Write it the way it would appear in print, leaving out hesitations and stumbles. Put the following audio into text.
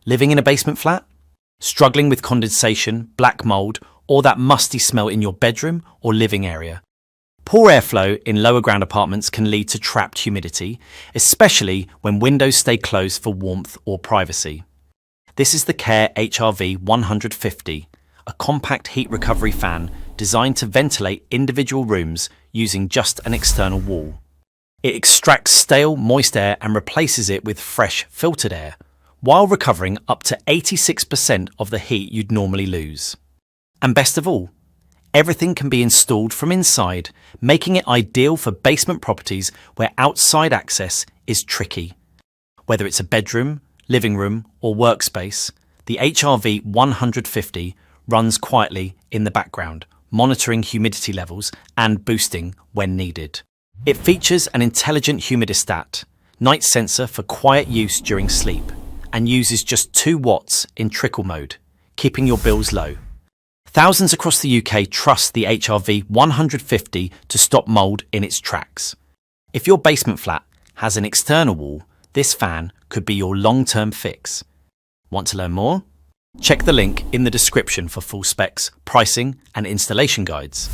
Living in a basement flat? Struggling with condensation, black mould, or that musty smell in your bedroom or living area? Poor airflow in lower ground apartments can lead to trapped humidity, especially when windows stay closed for warmth or privacy. This is the Kair HRV150, a compact heat recovery fan designed to ventilate individual rooms using just an external wall. It extracts stale, moist air and replaces it with fresh, filtered air, while recovering up to 86% of the heat you'd normally lose. And best of all, everything can be installed from inside, making it ideal for basement properties where outside access is tricky. Whether it's a bedroom, living room, or workspace, the HRV150 runs quietly in the background, monitoring humidity levels and boosting when needed. It features an intelligent humidistat, night sensor for quiet use during sleep, and uses just 2 watts in trickle mode, keeping your bills low. Thousands across the UK trust the HRV150 to stop mould in its tracks. If your basement flat has an external wall, this fan could be your long-term fix. Want to learn more? Check the link in the description for full specs, pricing, and installation guides.